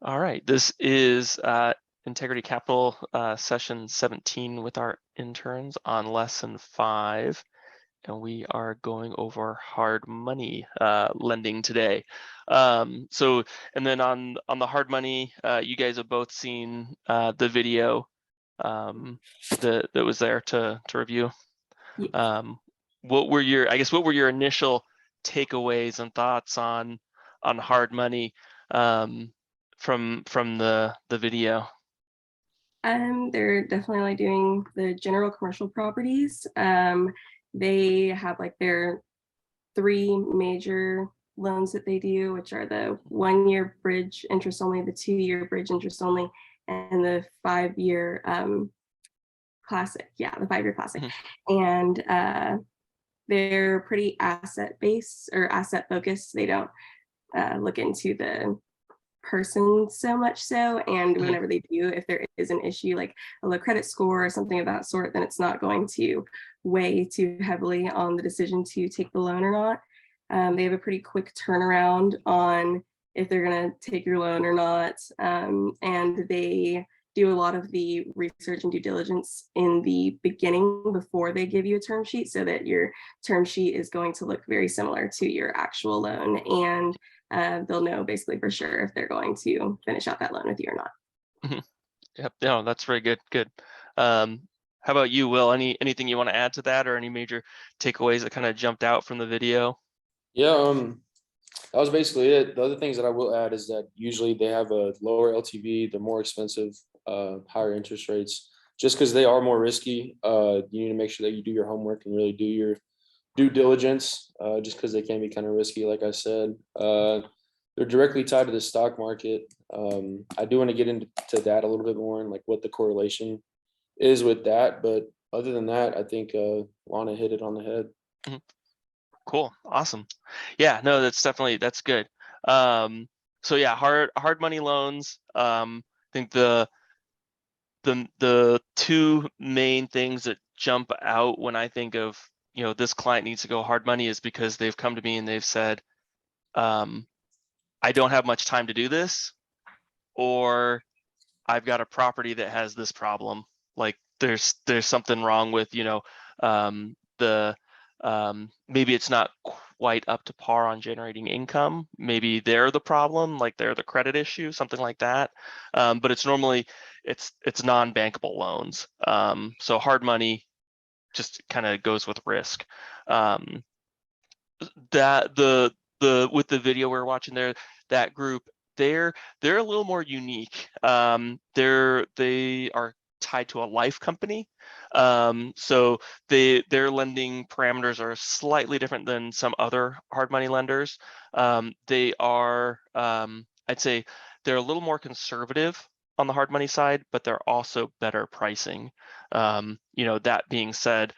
All right, this is Integrity Capital session 17 with our interns on lesson 5, and we are going over hard money lending today. And then on the hard money, you guys have both seen the video that was there to review. Yes. What were your initial takeaways and thoughts on hard money from the video? They're definitely like doing the general commercial properties. They have like their three major loans that they do, which are the 1 year bridge interest only, the 2 year bridge interest only, and the 5 year classic. Yeah, the 5 year classic. Mhm. And they're pretty asset based or asset focused. They don't look into the person so much so, and Mhm. whenever they do, if there is an issue like a low credit score or something of that sort, then it's not going to weigh too heavily on the decision to take the loan or not. They have a pretty quick turnaround on if they're going to take your loan or not, and they do a lot of the research and due diligence in the beginning before they give you a term sheet, so that your term sheet is going to look very similar to your actual loan, and they'll know basically for sure if they're going to finish out that loan with you or not. Mhm. Yep. No, that's very good. Good. How about you, Will? Anything you want to add to that, or any major takeaways that kind of jumped out from the video? Yeah, that was basically it. The other things that I will add is that usually they have a lower LTV, they're more expensive, higher interest rates, just because they are more risky. You need to make sure that you do your homework and really do your due diligence, just because they can be kind of risky, like I said. They're directly tied to the stock market. I do want to get into that a little bit more and like what the correlation is with that. But other than that, I think Lana hit it on the head. Mhm. Cool. Awesome. Yeah, no, that's good. So yeah, hard money loans. I think the two main things that jump out when I think of, this client needs to go hard money is because they've come to me and they've said, I don't have much time to do this, or I've got a property that has this problem. Like there's something wrong with, the maybe it's not quite up to par on generating income. Maybe they're the problem, like they're the credit issue, something like that. But it's normally it's non-bankable loans. So hard money just kind of goes with risk. Um, that the with the video we're watching there, that group, they're a little more unique. They are tied to a life company, so their lending parameters are slightly different than some other hard money lenders. They are, I'd say, they're a little more conservative on the hard money side, but they're also better pricing. That being said,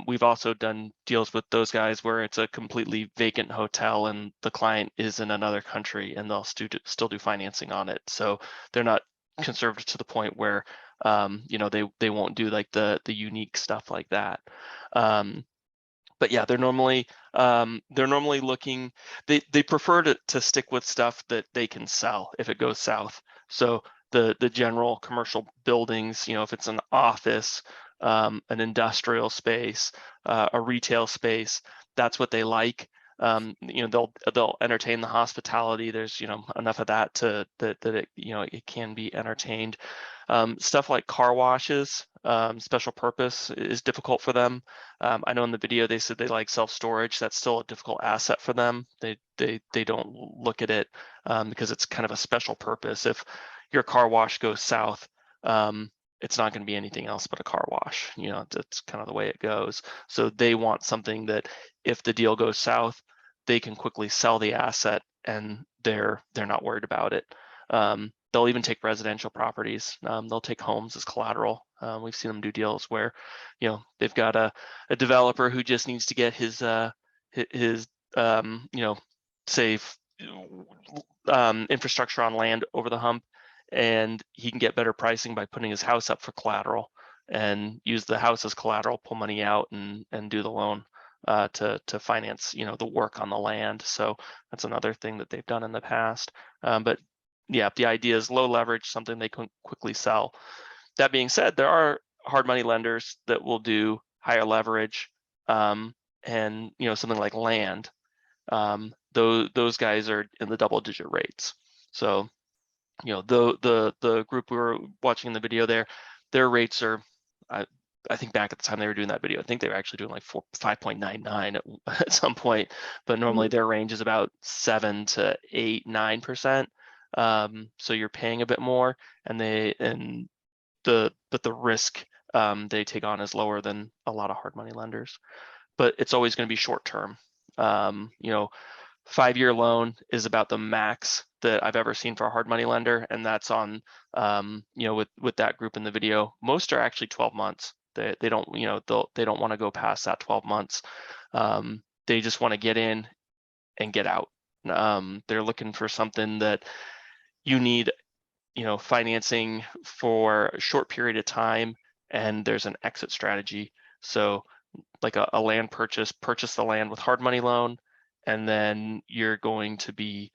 we've also done deals with those guys where it's a completely vacant hotel and the client is in another country and they'll still do financing on it. So they're not conservative to the point where they won't do like the unique stuff like that. But yeah, they're normally looking, they prefer to stick with stuff that they can sell if it goes south. So the general commercial buildings, if it's an office, an industrial space, a retail space, that's what they like. They'll entertain the hospitality. There's enough of that that it can be entertained. Stuff like car washes, special purpose is difficult for them. I know in the video they said they like self-storage. That's still a difficult asset for them. They don't look at it because it's kind of a special purpose. If your car wash goes south, it's not going to be anything else but a car wash. That's kind of the way it goes. So they want something that if the deal goes south, they can quickly sell the asset and they're not worried about it. They'll even take residential properties. They'll take homes as collateral. We've seen them do deals where, they've got a developer who just needs to get his say infrastructure on land over the hump, and he can get better pricing by putting his house up for collateral and use the house as collateral, pull money out and do the loan to finance the work on the land. So that's another thing that they've done in the past. But yeah, the idea is low leverage, something they can quickly sell. That being said, there are hard money lenders that will do higher leverage, and something like land. Those guys are in the double-digit rates. So the group we were watching in the video there, their rates are, I think back at the time they were doing that video, I think they were actually doing like 5.99 at some point, but normally their range is about 7 to 8, 9%. So you're paying a bit more, and the risk they take on is lower than a lot of hard money lenders, but it's always going to be short term. 5-year loan is about the max that I've ever seen for a hard money lender, and that's on with that group in the video. Most are actually 12 months. They don't they don't want to go past that 12 months. They just want to get in and get out. They're looking for something that you need financing for a short period of time, and there's an exit strategy. So like a land purchase the land with hard money loan, and then you're going to be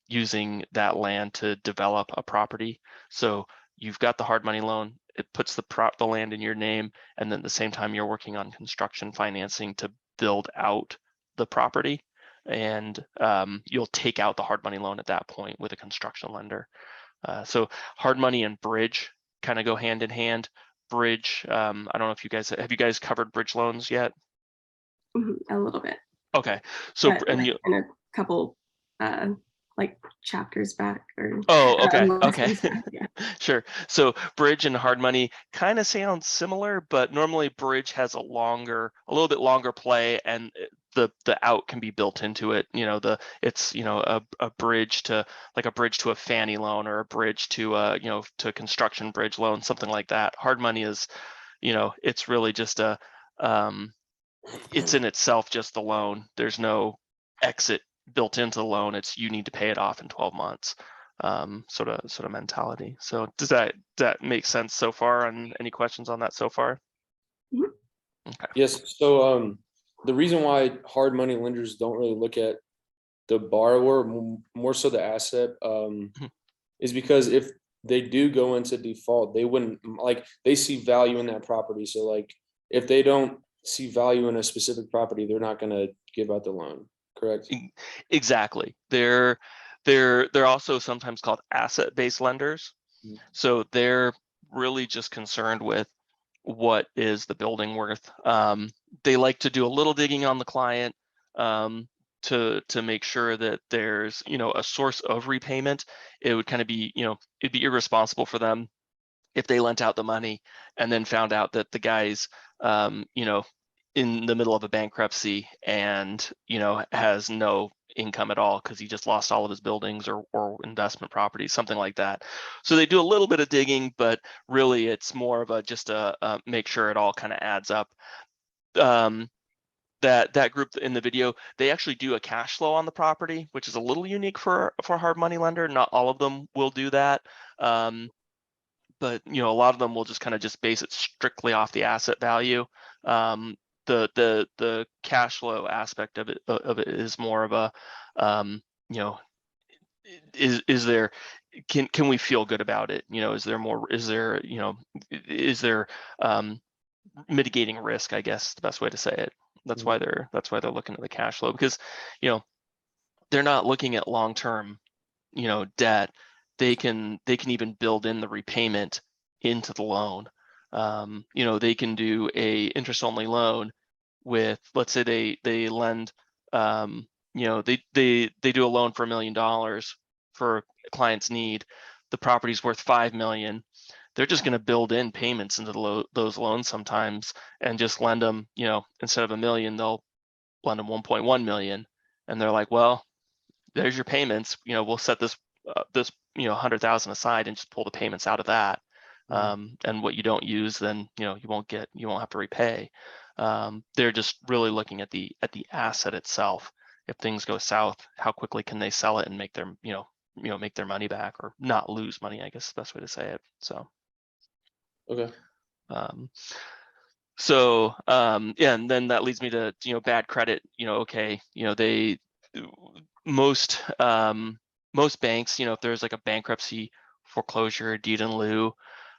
using that land to develop a property. So you've got the hard money loan, it puts the land in your name, and then at the same time you're working on construction financing to build out the property, and you'll take out the hard money loan at that point with a construction lender. So hard money and bridge kind of go hand in hand. Bridge, I don't know if you guys covered bridge loans yet? A little bit. Okay, so But in a couple like chapters back, or okay. back, yeah. Sure. So bridge and hard money kind of sound similar, but normally bridge has a little bit longer play, and the out can be built into it. It's a bridge to a Fannie loan, or a bridge to to a construction bridge loan, something like that. Hard money is, it's really just it's in itself just the loan. There's no exit built into the loan. It's you need to pay it off in 12 months, sort of mentality. So does that make sense so far? And any questions on that so far? Mhm. Okay. Yes. So the reason why hard money lenders don't really look at the borrower, more so the asset, is because if they do go into default, they wouldn't, like, they see value in that property. So like if they don't see value in a specific property, they're not going to give out the loan. Correct? Exactly. They're also sometimes called asset-based lenders. Mhm. So they're really just concerned with what is the building worth. They like to do a little digging on the client, to make sure that there's a source of repayment. It would kind of be it'd be irresponsible for them if they lent out the money and then found out that the guy's in the middle of a bankruptcy and has no income at all because he just lost all of his buildings or investment properties, something like that. So they do a little bit of digging, but really it's more of just a make sure it all kind of adds up. That group in the video, they actually do a cash flow on the property, which is a little unique for a hard money lender. Not all of them will do that. But a lot of them will just kind of just base it strictly off the asset value. The cash flow aspect of it is more of a is there, can we feel good about it? Is there mitigating risk, I guess the best way to say it. That's why they're looking at the cash flow, because they're not looking at long-term debt. They can even build in the repayment into the loan. They can do a interest-only loan with, let's say they lend, they do a loan for $1 million for a client's need. The property's worth $5 million. They're just going to build in payments into those loans sometimes, and just lend them, instead of $1 million, they'll lend them 1.1 million. And they're like, well, there's your payments. We'll set this 100,000 aside and just pull the payments out of that. And what you don't use, then you won't have to repay. They're just really looking at the asset itself. If things go south, how quickly can they sell it and make their make their money back, or not lose money, I guess is the best way to say it. So Okay. Yeah, and then that leads me to bad credit. Okay, they most most banks, if there's like a bankruptcy, foreclosure, deed in lieu,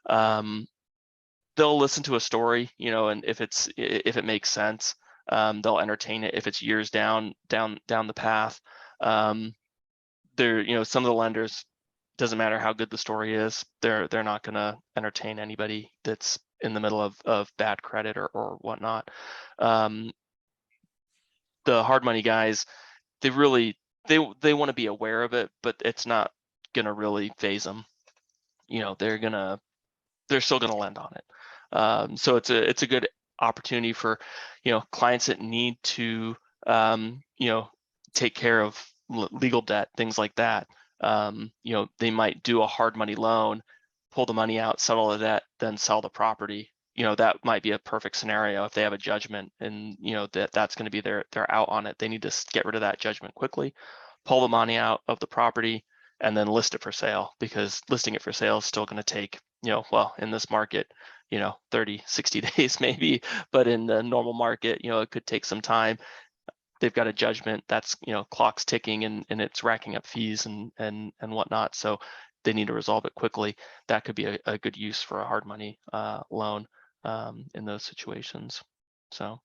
they'll listen to a story, and if it makes sense, they'll entertain it. If it's years down the path, some of the lenders, doesn't matter how good the story is, they're not going to entertain anybody that's in the middle of bad credit or whatnot. The hard money guys, they want to be aware of it, but it's not going to really phase them. They're still going to lend on it. So it's a good opportunity for clients that need to take care of legal debt, things like that. They might do a hard money loan, pull the money out, settle the debt, then sell the property. That might be a perfect scenario if they have a judgment and that's going to be they're out on it. They need to get rid of that judgment quickly, pull the money out of the property, and then list it for sale, because listing it for sale is still going to take, well, in this market, 30, 60 days maybe, but in the normal market, it could take some time. They've got a judgment that's, clock's ticking and it's racking up fees and whatnot. So they need to resolve it quickly. That could be a good use for a hard money loan in those situations. So,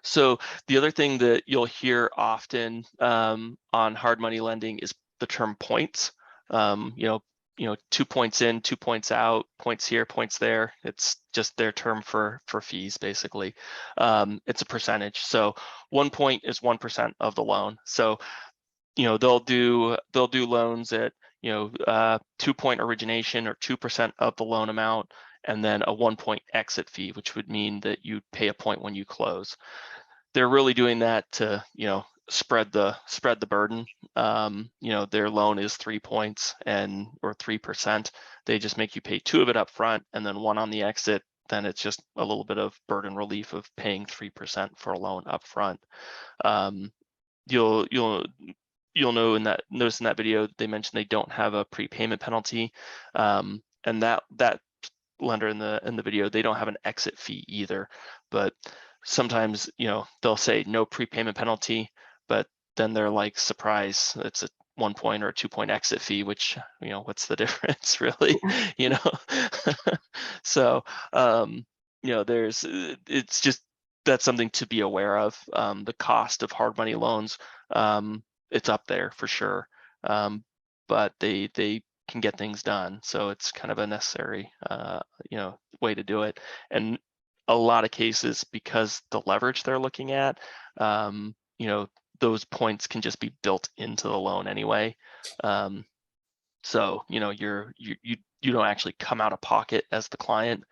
so the other thing that you'll hear often on hard money lending is the term points. 2 points in, 2 points out, points here, points there. It's just their term for fees, basically. It's a percentage. So 1 point is 1% of the loan. So they'll do loans at 2 point origination or 2% of the loan amount, and then a 1 point exit fee, which would mean that you pay a point when you close. They're really doing that to spread the burden. Their loan is 3 points or 3%. They just make you pay 2 of it up front and then 1 on the exit. Then it's just a little bit of burden relief of paying 3% for a loan up front. You'll notice in that video they mentioned they don't have a prepayment penalty, and that lender in the video, they don't have an exit fee either. But sometimes they'll say no prepayment penalty, but then they're like, surprise, it's a 1 point or a 2 point exit fee, which what's the difference really? So it's just, that's something to be aware of. The cost of hard money loans, it's up there for sure, but they can get things done. So it's kind of a necessary way to do it. And a lot of cases, because the leverage they're looking at, those points can just be built into the loan anyway. So you don't actually come out of pocket as the client.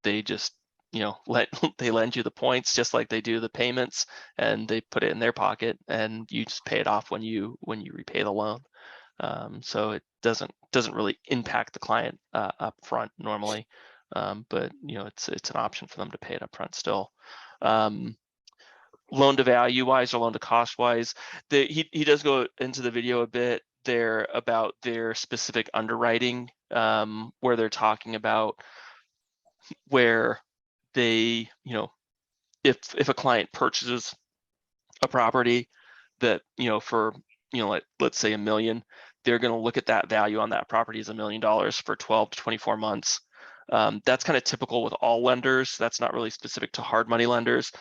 They just they lend you the points just like they do the payments, and they put it in their pocket, and you just pay it off when you repay the loan. So it doesn't really impact the client up front normally, but it's an option for them to pay it up front still. Loan to value wise or loan to cost wise, he does go into the video a bit there about their specific underwriting, where they're talking about where they, if a client purchases a property that, for, let's say $1 million, they're going to look at that value on that property as $1 million for 12 to 24 months. That's kind of typical with all lenders. That's not really specific to hard money lenders.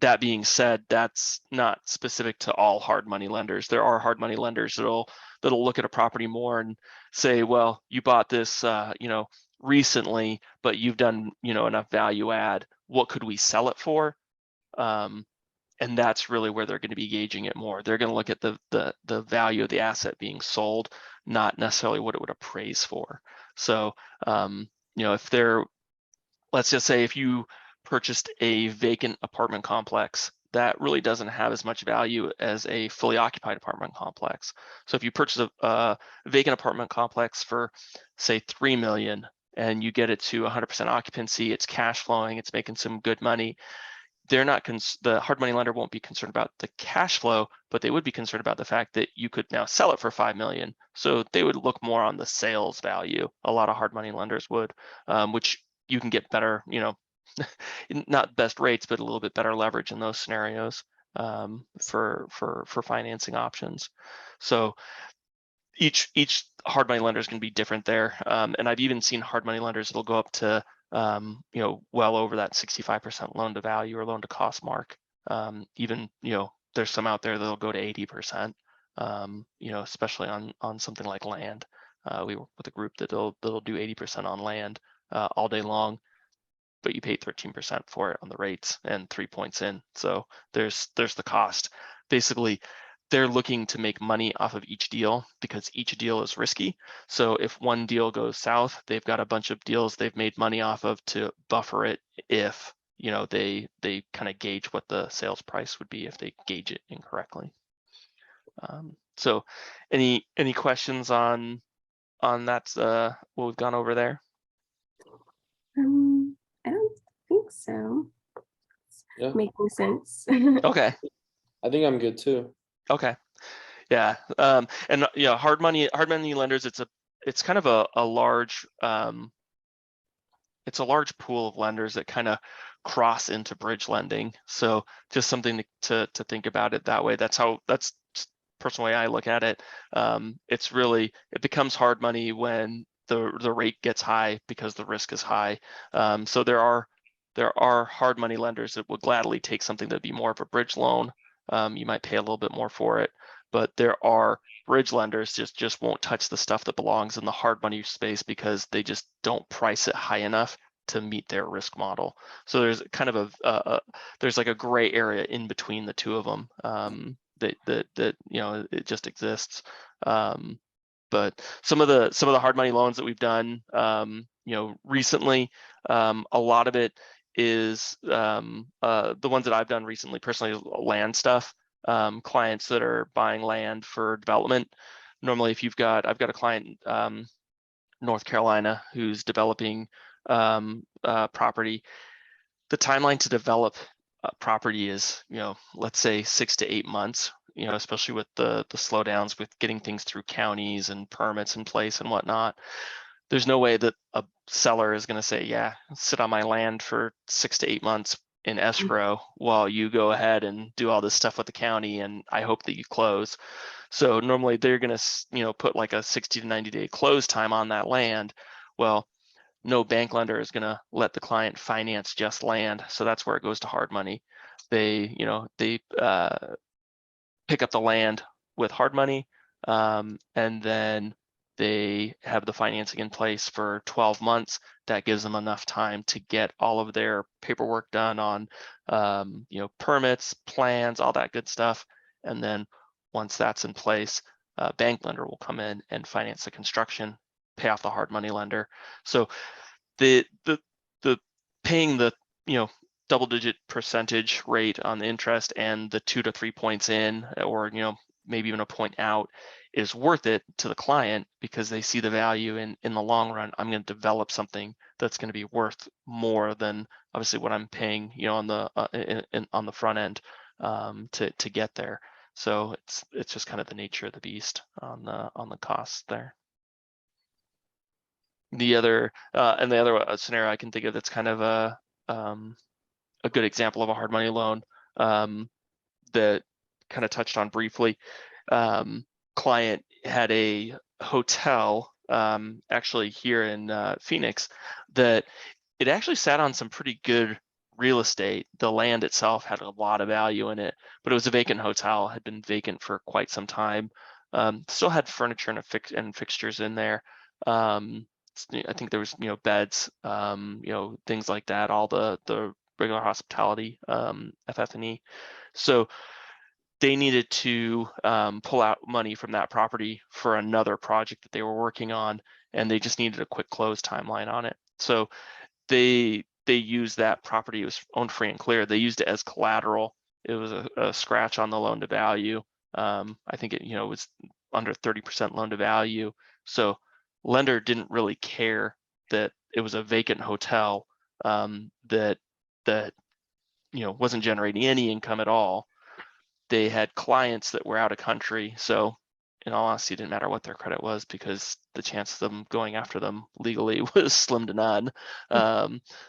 That being said, that's not specific to all hard money lenders. There are hard money lenders that'll look at a property more and say, well, you bought this, recently, but you've done, enough value add. What could we sell it for? And that's really where they're going to be gauging it more. They're going to look at the value of the asset being sold, not necessarily what it would appraise for. So, if they're, let's just say if you purchased a vacant apartment complex, that really doesn't have as much value as a fully occupied apartment complex. So if you purchase a vacant apartment complex for, say, $3 million, and you get it to 100% occupancy, it's cash flowing, it's making some good money, they're not the hard money lender won't be concerned about the cash flow, but they would be concerned about the fact that you could now sell it for $5 million. So they would look more on the sales value. A lot of hard money lenders would, which you can get better, not best rates, but a little bit better leverage in those scenarios. for financing options. So each hard money lender is going to be different there. And I've even seen hard money lenders that'll go up to well over that 65% loan to value or loan to cost mark. Even there's some out there that'll go to 80%. Especially on something like land. We work with a group that'll do 80% on land all day long, but you pay 13% for it on the rates and 3 points in. So there's the cost. Basically, they're looking to make money off of each deal because each deal is risky. So if one deal goes south, they've got a bunch of deals they've made money off of to buffer it if they kind of gauge what the sales price would be if they gauge it incorrectly. So any questions on that, what we've gone over there? I don't think so. Yeah, Making sense. Okay. I think I'm good too. Okay. Yeah. And hard money lenders, it's kind of a large it's a large pool of lenders that kind of cross into bridge lending. So just something to think about it that way. That's personal way I look at it. It becomes hard money when the rate gets high because the risk is high. So there are hard money lenders that will gladly take something that'd be more of a bridge loan. You might pay a little bit more for it, but there are bridge lenders just won't touch the stuff that belongs in the hard money space because they just don't price it high enough to meet their risk model. So there's kind of there's like a gray area in between the two of them. That it just exists. But some of the hard money loans that we've done recently, a lot of it is the ones that I've done recently personally, land stuff. Clients that are buying land for development. Normally, I've got a client North Carolina who's developing property. The timeline to develop property is, let's say 6 to 8 months, especially with the slowdowns with getting things through counties and permits in place and whatnot. There's no way that a seller is going to say, yeah, sit on my land for 6 to 8 months in escrow while you go ahead and do all this stuff with the county and I hope that you close. So normally they're going to, put like a 60 to 90 day close time on that land. Well, no bank lender is going to let the client finance just land. So that's where it goes to hard money. They pick up the land with hard money, and then they have the financing in place for 12 months. That gives them enough time to get all of their paperwork done on, permits, plans, all that good stuff. And then once that's in place, a bank lender will come in and finance the construction, pay off the hard money lender. So the paying the double-digit percentage rate on the interest and the 2 to 3 points in, or maybe even a point out, is worth it to the client because they see the value in the long run. I'm going to develop something that's going to be worth more than obviously what I'm paying on the front end to get there. So it's just kind of the nature of the beast on the costs there. The other scenario I can think of that's kind of a good example of a hard money loan that kind of touched on briefly. Client had a hotel actually here in Phoenix that it actually sat on some pretty good real estate. The land itself had a lot of value in it, but it was a vacant hotel, had been vacant for quite some time. Still had furniture and fixtures in there. I think there was beds, things like that, all the regular hospitality, FF&E. So they needed to pull out money from that property for another project that they were working on, and they just needed a quick close timeline on it. So they used that property. It was owned free and clear. They used it as collateral. It was a scratch on the loan to value. I think it was under 30% loan to value. So lender didn't really care that it was a vacant hotel that wasn't generating any income at all. They had clients that were out of country, so in all honesty, it didn't matter what their credit was because the chance of them going after them legally was slim to none.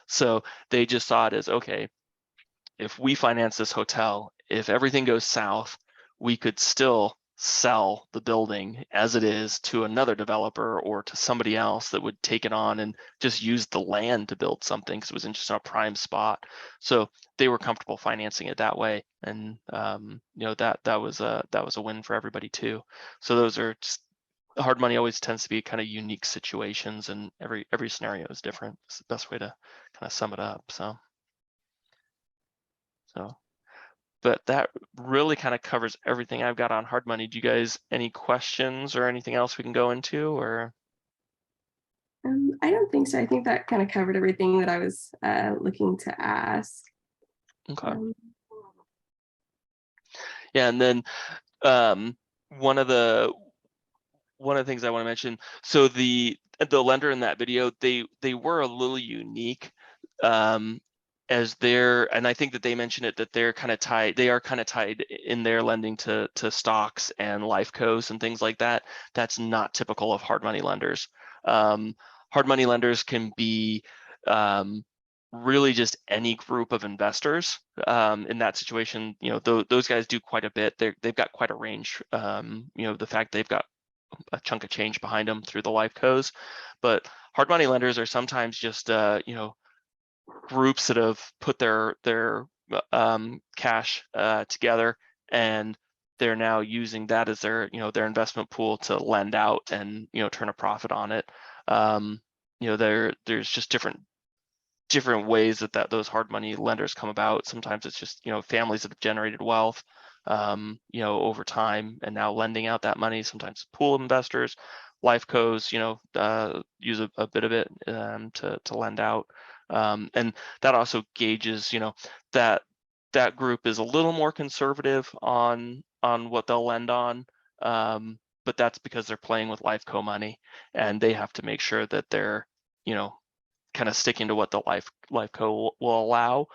So they just saw it as, okay, if we finance this hotel, if everything goes south, we could still sell the building as it is to another developer or to somebody else that would take it on and just use the land to build something because it was in just a prime spot. So they were comfortable financing it that way, and you know, that was a win for everybody too. So those are just, hard money always tends to be kind of unique situations, and every scenario is different. It's the best way to kind of sum it up. So but that really kind of covers everything I've got on hard money. Do you guys any questions or anything else we can go into, or? I don't think so. I think that kind of covered everything that I was looking to ask. Okay. Um, Yeah, and then um, one of the things I want to mention. So the lender in that video, they were a little unique, as they're, and I think that they mentioned it, that they're kind of tied. They are kind of tied in their lending to stocks and life cos and things like that. That's not typical of hard money lenders. Hard money lenders can be really just any group of investors. In that situation, you know, those guys do quite a bit. They've got quite a range. You know, the fact they've got a chunk of change behind them through the life cos, but hard money lenders are sometimes just you know, groups that have put their cash together, and they're now using that as their, you know, their investment pool to lend out and, you know, turn a profit on it. You know, there's just different ways that those hard money lenders come about. Sometimes it's just, you know, families that have generated wealth, you know, over time and now lending out that money. Sometimes pool investors, life cos, you know, use a bit of it to lend out. And that also gauges, you know, that group is a little more conservative on what they'll lend on. But that's because they're playing with life co money, and they have to make sure that they're, you know, kind of sticking to what the life co will allow.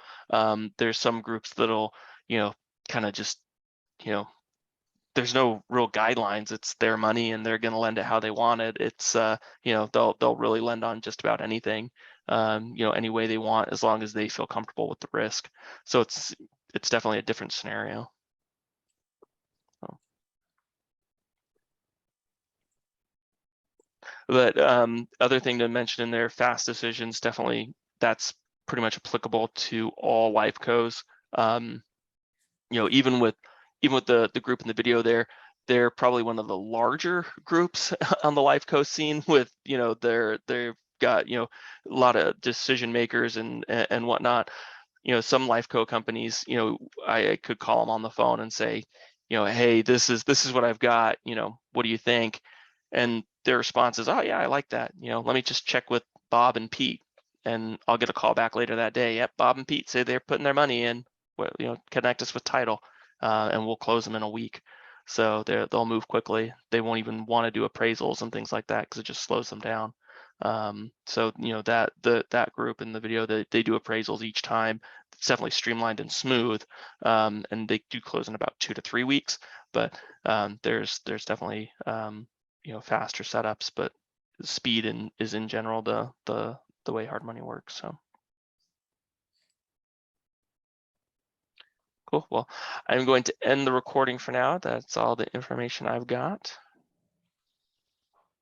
There's some groups that'll, you know, kind of just, you know, there's no real guidelines. It's their money and they're going to lend it how they want it. It's you know, they'll really lend on just about anything, you know, any way they want, as long as they feel comfortable with the risk. So it's definitely a different scenario. But other thing to mention in there, fast decisions, definitely that's pretty much applicable to all life cos. You know, even with the group in the video there, they're probably one of the larger groups on the life co scene with, you know, they've got, you know, a lot of decision makers and whatnot. You know, some life co companies, you know, I could call them on the phone and say, you know, hey, this is what I've got, you know, what do you think? And their response is, oh yeah, I like that. You know, let me just check with Bob and Pete, and I'll get a call back later that day. Yep, Bob and Pete say they're putting their money in. Well, you know, connect us with title, and we'll close them in a week. So they'll move quickly. They won't even want to do appraisals and things like that because it just slows them down. So you know, that group in the video, they do appraisals each time. It's definitely streamlined and smooth, and they do close in about 2 to 3 weeks. But there's definitely you know, faster setups, but speed is in general the way hard money works. So cool. Well, I'm going to end the recording for now. That's all the information I've got.